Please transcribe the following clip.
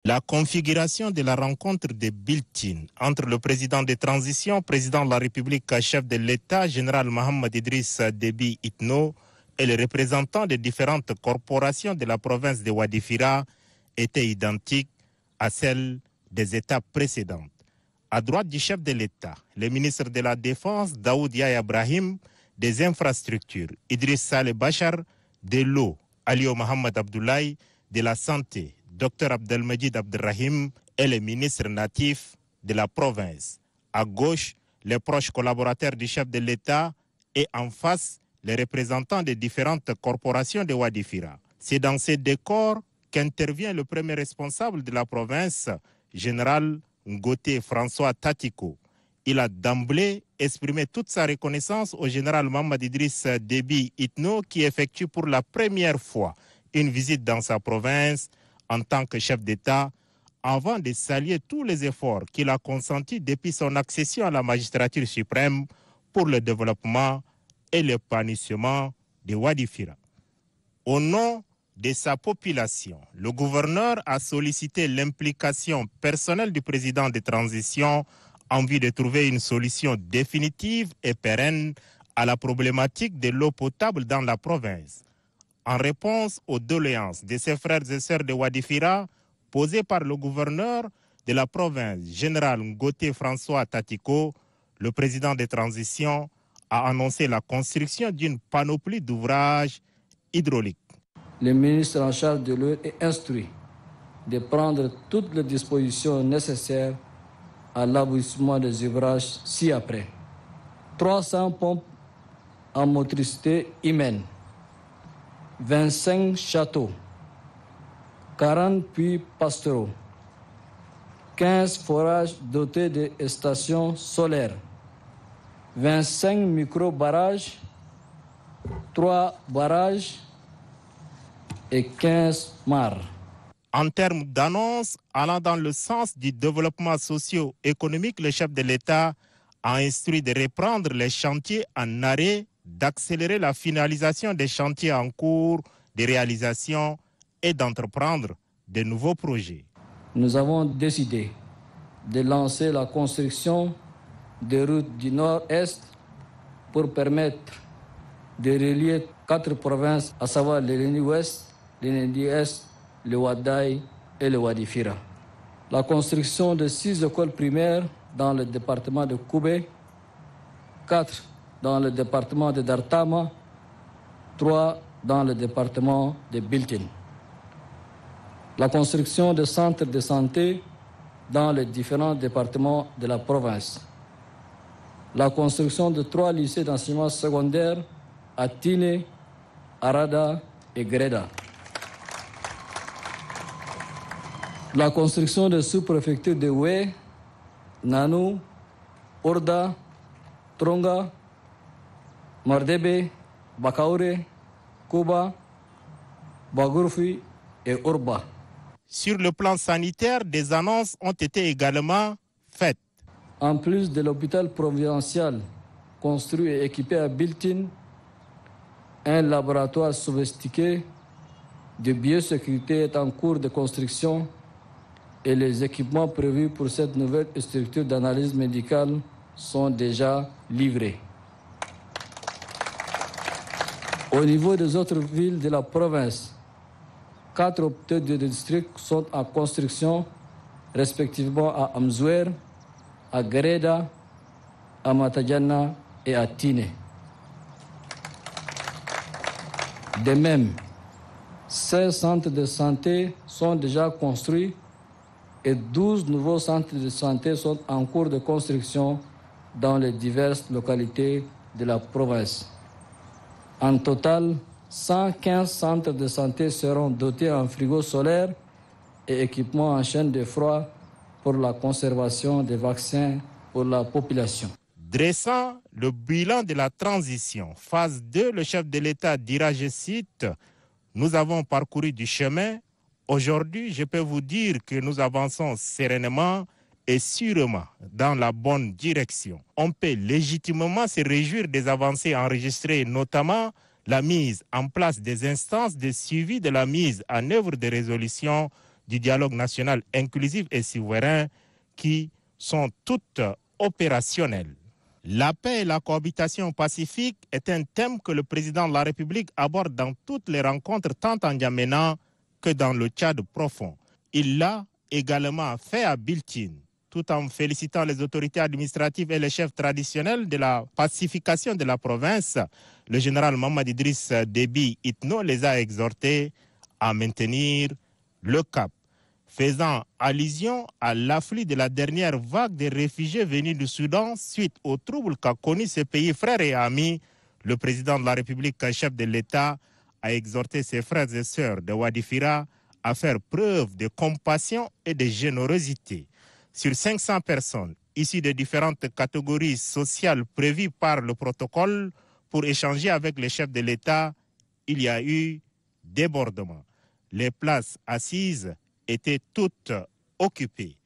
La configuration de la rencontre de Biltine entre le président de transition, président de la République, chef de l'État, général Mohamed Idriss Déby Itno, et les représentants des différentes corporations de la province de Wadifira était identique à celle des étapes précédentes. À droite du chef de l'État, le ministre de la Défense, Daoud Yahya Ibrahim, des infrastructures, Idriss Saleh Bachar, de l'eau, Aliou Mohamed Abdoulaye, de la santé, Dr Abdelmajid Abdelrahim, et les ministres natifs de la province. À gauche, les proches collaborateurs du chef de l'État et en face, les représentants des différentes corporations de Wadifira. C'est dans ces décors qu'intervient le premier responsable de la province, général Ngoté François Tatiko. Il a d'emblée exprimé toute sa reconnaissance au général Mohamed Idriss Déby Itno qui effectue pour la première fois une visite dans sa province en tant que chef d'État avant de saluer tous les efforts qu'il a consentis depuis son accession à la magistrature suprême pour le développement et l'épanouissement de Wadifira. Au nom de sa population, le gouverneur a sollicité l'implication personnelle du président de transition en vue de trouver une solution définitive et pérenne à la problématique de l'eau potable dans la province. En réponse aux doléances de ses frères et sœurs de Wadifira posées par le gouverneur de la province, général Ngoté François Tatiko, le président de transition a annoncé la construction d'une panoplie d'ouvrages hydrauliques. Le ministre en charge de l'eau est instruit de prendre toutes les dispositions nécessaires à l'aboutissement des ouvrages ci-après. 300 pompes en motricité humaine, 25 châteaux, 40 puits pastoraux, 15 forages dotés de stations solaires, 25 micro-barrages, 3 barrages et 15 mares. En termes d'annonce allant dans le sens du développement socio-économique, le chef de l'État a instruit de reprendre les chantiers en arrêt, d'accélérer la finalisation des chantiers en cours de réalisation et d'entreprendre de nouveaux projets. Nous avons décidé de lancer la construction des routes du nord-est pour permettre de relier 4 provinces, à savoir le Léni-Ouest, le Léni-Est, le Wadaï et le Wadifira. La construction de 6 écoles primaires dans le département de Koubé, 4 dans le département de Dartama, 3 dans le département de Biltine. La construction de centres de santé dans les différents départements de la province. La construction de 3 lycées d'enseignement secondaire à Tine, Arada et Greda. La construction de sous-préfectures de Oué, Nanou, Orda, Tronga, Mardebe, Bakaure, Kouba, Bagourfi et Orba. Sur le plan sanitaire, des annonces ont été également faites. En plus de l'hôpital provincial construit et équipé à Biltine, un laboratoire sophistiqué de biosécurité est en cours de construction et les équipements prévus pour cette nouvelle structure d'analyse médicale sont déjà livrés. Au niveau des autres villes de la province, 4 hôpitaux de district sont en construction, respectivement à Amzouer, à Greda, à Matajana et à Tine. De même, 16 centres de santé sont déjà construits et 12 nouveaux centres de santé sont en cours de construction dans les diverses localités de la province. En total, 115 centres de santé seront dotés en frigo solaire et équipements en chaîne de froid pour la conservation des vaccins pour la population. Dressant le bilan de la transition, phase 2, le chef de l'État dira, je cite, « Nous avons parcouru du chemin. Aujourd'hui, je peux vous dire que nous avançons sereinement et sûrement dans la bonne direction. On peut légitimement se réjouir des avancées enregistrées, notamment la mise en place des instances de suivi de la mise en œuvre des résolutions du dialogue national inclusif et souverain qui sont toutes opérationnelles. La paix et la cohabitation pacifique est un thème que le président de la République aborde dans toutes les rencontres tant en N'Djamena que dans le Tchad profond. Il l'a également fait à Biltine, tout en félicitant les autorités administratives et les chefs traditionnels de la pacification de la province. Le général Mohamed Idriss Déby Itno les a exhortés à maintenir le cap, faisant allusion à l'afflux de la dernière vague de réfugiés venus du Soudan suite aux troubles qu'a connu ce pays frères et amis. Le président de la République, chef de l'État, a exhorté ses frères et sœurs de Wadifira à faire preuve de compassion et de générosité. Sur 500 personnes issues de différentes catégories sociales prévues par le protocole pour échanger avec les chefs de l'État, il y a eu débordement. Les places assises étaient toutes occupées.